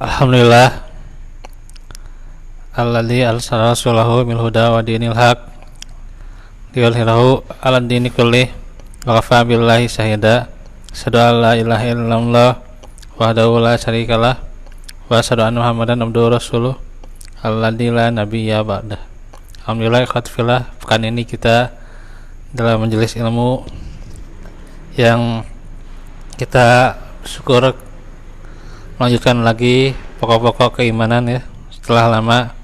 Alhamdulillah alladzi arsala rasulahu bil huda wa dinil haq liyudhhirahu 'alad dini kullih wa kafa billahi syahida. Asyhadu an la ilaha illallah wahdahu la syarikalah wa asyhadu anna Muhammadan abduhu rasuluh alladzi la nabiyya ba'dah. Alhamdulillah ikhwatifillah, pekan ini kita dalam majelis ilmu yang kita syukur melanjutkan lagi pokok-pokok keimanan ya. Setelah lama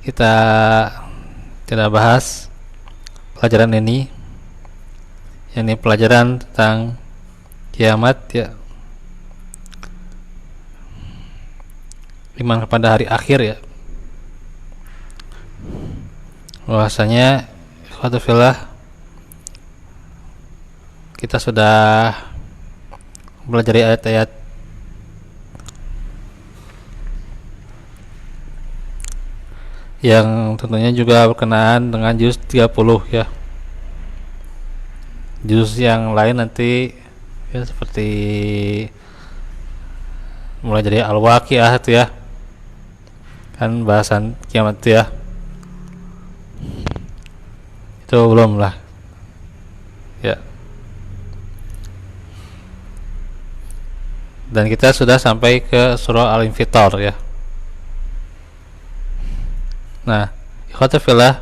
kita tidak bahas pelajaran ini, yakni pelajaran tentang kiamat ya, iman kepada hari akhir ya. Bahwasanya ikhwatifillah, kita sudah belajar ayat-ayat yang tentunya juga berkenaan dengan juz 30 ya. Juz yang lain nanti ya, seperti mulai dari al-waqiah itu ya, kan bahasan kiamat itu ya, itu belum lah ya. Dan kita sudah sampai ke surah Al-Infitar ya. Nah, ikhwatifillah,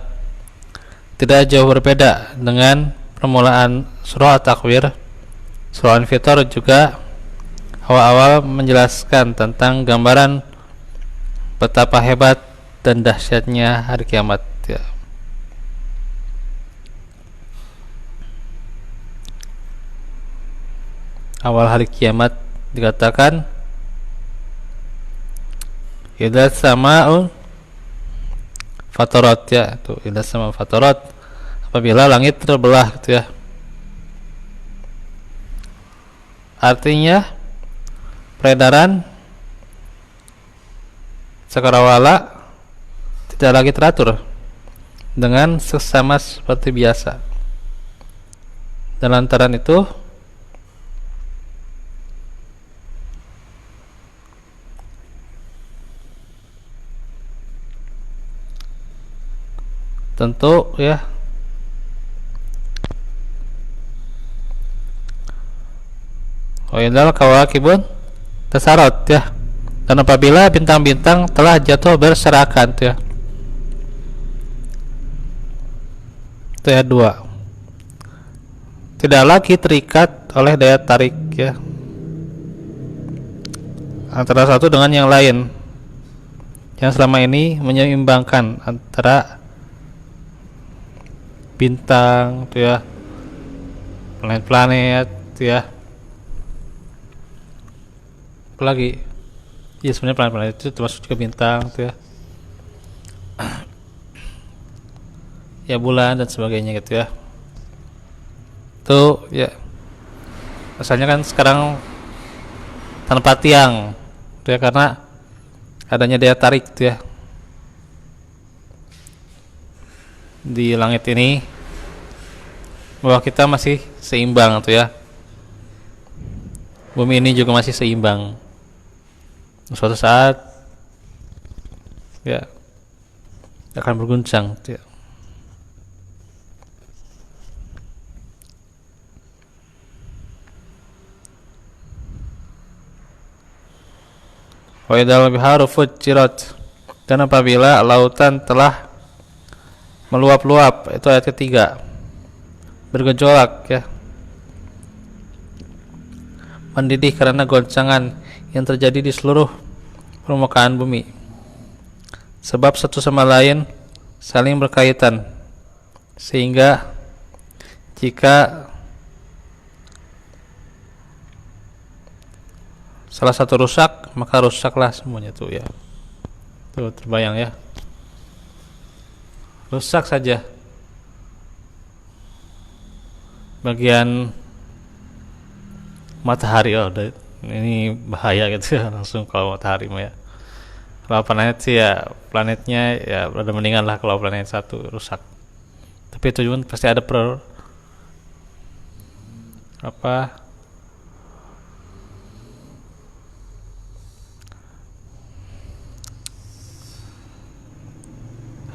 tidak jauh berbeda dengan permulaan surah At-Takwir. Surah Al-Infitar juga awal-awal menjelaskan tentang gambaran betapa hebat dan dahsyatnya hari kiamat ya. Awal hari kiamat dikatakan idza sama'u fatarat ya, itu idza sama fatarat, apabila langit terbelah gitu ya. Artinya peredaran cakrawala tidak lagi teratur dengan seksama seperti biasa. Dan lantaran itu tentu ya waidal kawakibun tasarot ya, dan apabila bintang-bintang telah jatuh berserakan ya. Itu ayat 2. Tidak lagi terikat oleh daya tarik ya antara satu dengan yang lain, yang selama ini menyeimbangkan antara bintang itu ya, planet-planet itu ya. Apalagi ya, sebenarnya planet-planet itu termasuk juga bintang itu ya, ya bulan dan sebagainya gitu ya. Tuh ya, asalnya kan sekarang tanpa tiang itu ya, karena adanya daya tarik itu ya di langit ini, bahwa kita masih seimbang tuh ya. Bumi ini juga masih seimbang. Suatu saat ya akan berguncang tuh ya. Wa idal biharu fujirat, dan apabila lautan telah meluap-luap, itu ayat ketiga, bergejolak ya, mendidih karena goncangan yang terjadi di seluruh permukaan bumi, sebab satu sama lain saling berkaitan, sehingga jika salah satu rusak, maka rusaklah semuanya tuh ya. Tuh terbayang ya, rusak saja bagian matahari, oh ini bahaya gitu ya, langsung kalau matahari mah ya. Kalau planet sih ya, planetnya ya udah mendingan lah kalau planet satu rusak. Tapi itu juga pasti ada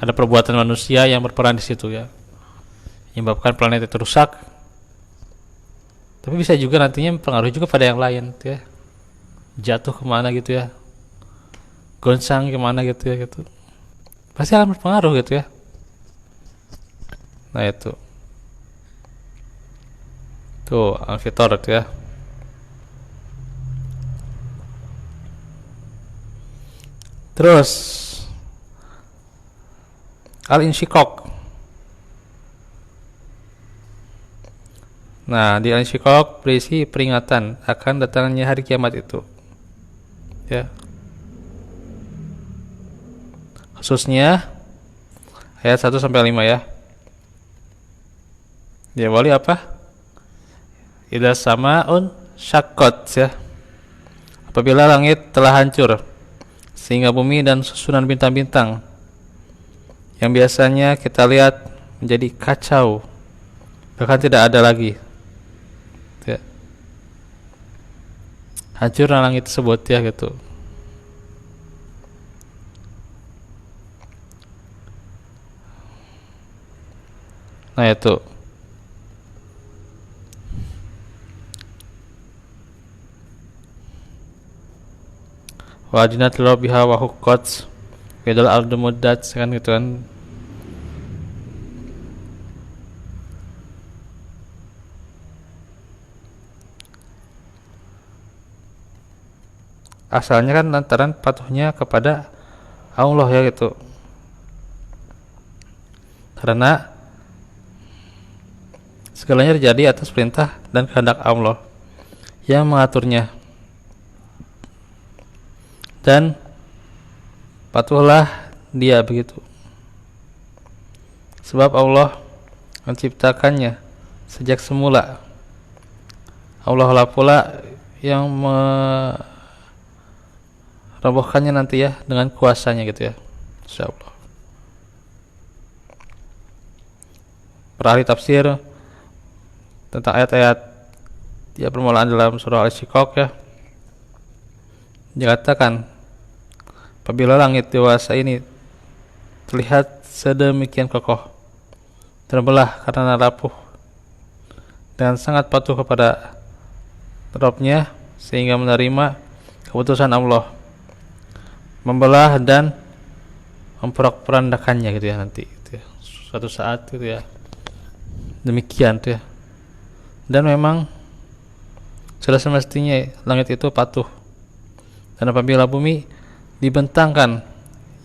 ada perbuatan manusia yang berperan di situ ya, menyebabkan planet itu rusak. Tapi bisa juga nantinya mempengaruhi juga pada yang lain gitu ya, jatuh kemana gitu ya, goncang kemana gitu ya gitu, pasti akan berpengaruh gitu ya. Nah itu tuh Alfitor gitu ya. Terus Al-Insyiqaq. Nah, di Al-Insyiqaq berisi peringatan akan datangnya hari kiamat itu. Ya. Khususnya ayat 1 sampai 5 ya. Diawali apa? Idza sama'un syaqqat ya. Apabila langit telah hancur sehingga bumi dan susunan bintang-bintang yang biasanya kita lihat menjadi kacau, bahkan tidak ada lagi ya. Hancur langit tersebut ya gitu. Nah itu wa adinat biha wa huqqat bidal ardu muddat kan gitu kan. Asalnya kan lantaran patuhnya kepada Allah ya gitu, karena segalanya terjadi atas perintah dan kehendak Allah yang mengaturnya. Dan patuhlah dia begitu, sebab Allah menciptakannya sejak semula. Allah lah pula yang merobohkannya nanti ya dengan kuasanya gitu ya, insyaallah. Para ahli tafsir tentang ayat-ayat ya permulaan dalam surah Al-Insyiqaq ya, dikatakan apabila langit dewasa ini terlihat sedemikian kokoh, terbelah karena rapuh dan sangat patuh kepada Rabb-nya sehingga menerima keputusan Allah, membelah dan memporak-porandakannya gitu ya nanti gitu ya, suatu saat gitu ya, demikian tuh ya. Dan memang sudah semestinya langit itu patuh. Dan apabila bumi dibentangkan,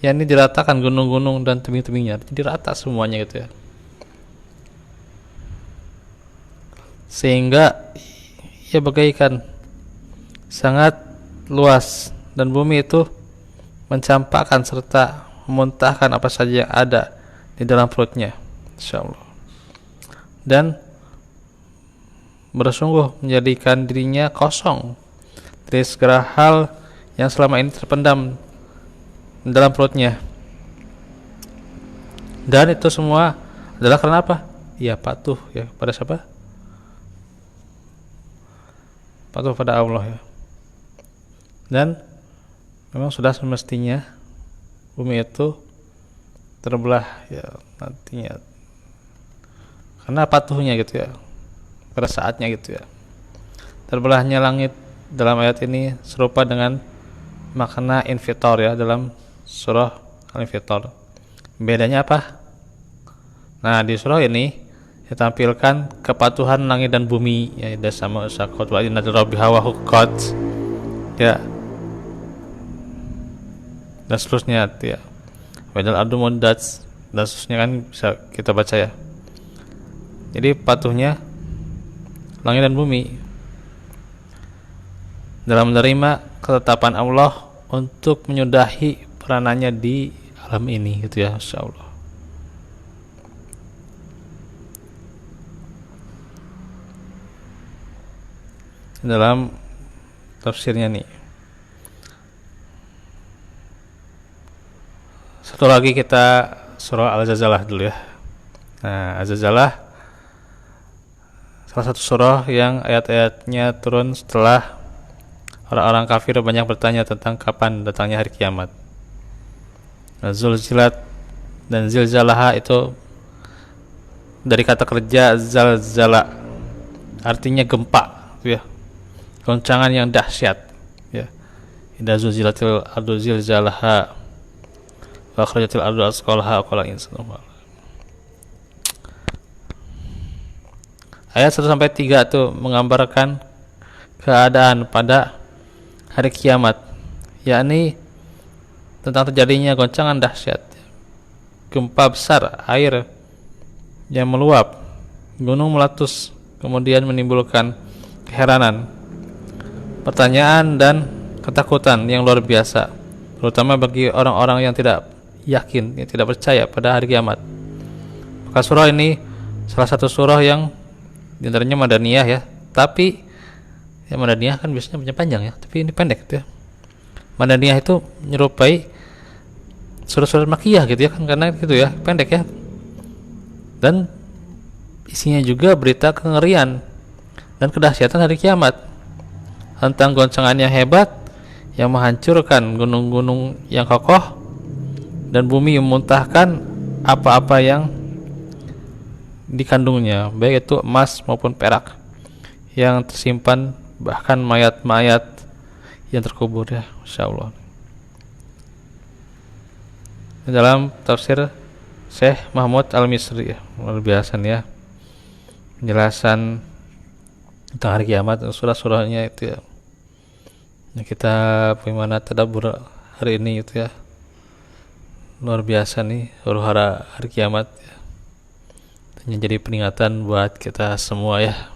yakni diratakan gunung-gunung dan tebing-tebingnya, jadi rata semuanya gitu ya, sehingga ia bagaikan sangat luas dan bumi itu mencampakkan serta memuntahkan apa saja yang ada di dalam perutnya, insyaallah, dan bersungguh menjadikan dirinya kosong dari segala hal yang selama ini terpendam dalam perutnya. Dan itu semua adalah karena apa? Ya patuh ya pada siapa? Patuh pada Allah ya. Dan memang sudah semestinya bumi itu terbelah ya nantinya, karena patuhnya gitu ya, pada saatnya gitu ya. Terbelahnya langit dalam ayat ini serupa dengan makna infitor ya dalam surah Al-Infitor. Bedanya apa? Nah, di surah ini ditampilkan kepatuhan langit dan bumi ya, sama sakot wa inna rabbiha wa huqqat ya, dan seterusnya ya, wadal ardu muddat dan seterusnya kan bisa kita baca ya. Jadi patuhnya langit dan bumi dalam menerima ketetapan Allah untuk menyudahi peranannya di alam ini gitu ya, insyaallah. Dalam tafsirnya nih, satu lagi kita surah Al-Zalzalah dulu ya. Nah, Al-Zalzalah salah satu surah yang ayat-ayatnya turun setelah orang-orang kafir banyak bertanya tentang kapan datangnya hari kiamat. Zulzilat Dan zilzalaha itu dari kata kerja zalzala, artinya gempa, gitu ya. Goncangan yang dahsyat, ya. Idza zulzilatil ardu zilzalaha wa akhrajatil ardu asqalaha qala insanu. Ayat 1 sampai 3 itu menggambarkan keadaan pada hari kiamat, yakni tentang terjadinya goncangan dahsyat, gempa besar, air yang meluap, gunung meletus, kemudian menimbulkan keheranan, pertanyaan dan ketakutan yang luar biasa, terutama bagi orang-orang yang tidak yakin, yang tidak percaya pada hari kiamat. Maka surah ini salah satu surah yang diantaranya Madaniyah, ya. Tapi ya Madaniyah kan biasanya panjang, ya, tapi ini pendek, gitu ya. Madaniyah itu menyerupai surah-surah Makkiyah, gitu ya kan, karena gitu ya, pendek, ya. Dan isinya juga berita kengerian dan kedahsyatan hari kiamat, tentang goncangan yang hebat yang menghancurkan gunung-gunung yang kokoh dan bumi memuntahkan apa-apa yang dikandungnya, baik itu emas maupun perak yang tersimpan, bahkan mayat-mayat yang terkubur, ya. Masya Allah. Dalam tafsir Syekh Mahmud Al-Misri, ya, luar biasa nih, ya, penjelasan tentang hari kiamat, surah-surahnya itu, ya. Nah, kita bagaimana tadabbur hari ini, itu ya, luar biasa nih, hari kiamat, ya. Ini jadi peringatan buat kita semua, ya.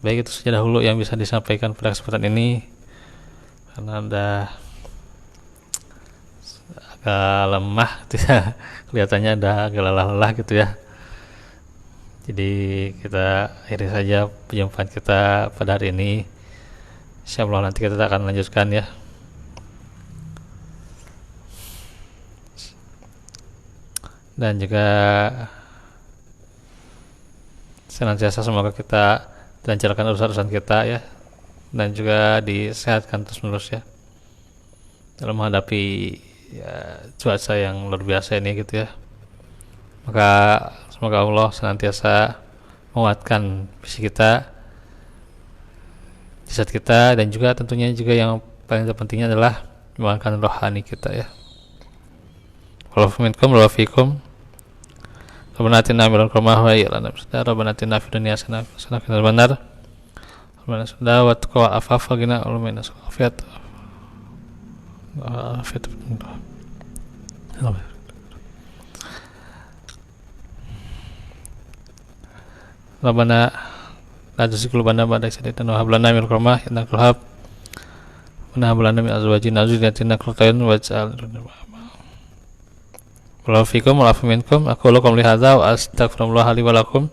Baik, itu saja dahulu yang bisa disampaikan pada kesempatan ini, karena udah agak lemah, gitu ya. Kelihatannya udah agak lelah-lelah, gitu ya. Jadi kita akhiri saja perjumpaan kita pada hari ini. Insyaallah nanti kita akan lanjutkan, ya. Dan juga senantiasa semoga kita dilancarkan urusan-urusan kita, ya, dan juga disehatkan terus-menerus, ya, dalam menghadapi, ya, cuaca yang luar biasa ini, gitu ya. Maka semoga Allah senantiasa menguatkan fisik kita, jasad kita, dan juga tentunya juga yang paling terpentingnya adalah menguatkan rohani kita, ya. Wallahu minkum wa fikum. Rabbana atina min ladunka rahmah wa hayyi lana min amrina Rabbana atina fid dunya hasanah wa qina adzabannar. Rabbana atina wa taqwa afafa gina ulumina afiyat. Afiyat. Rabbana la tuzigh qulubana ba'da idh hadaytana wa hab lana min ladunka rahmah innaka antal wahhab. Wa hab lana min azwajina wa dhurriyyatina qurrata a'yun waj'alna Wallahu fikum wa afu minkum. Aku lakum lihadza wa astaghfirullah li wa lakum.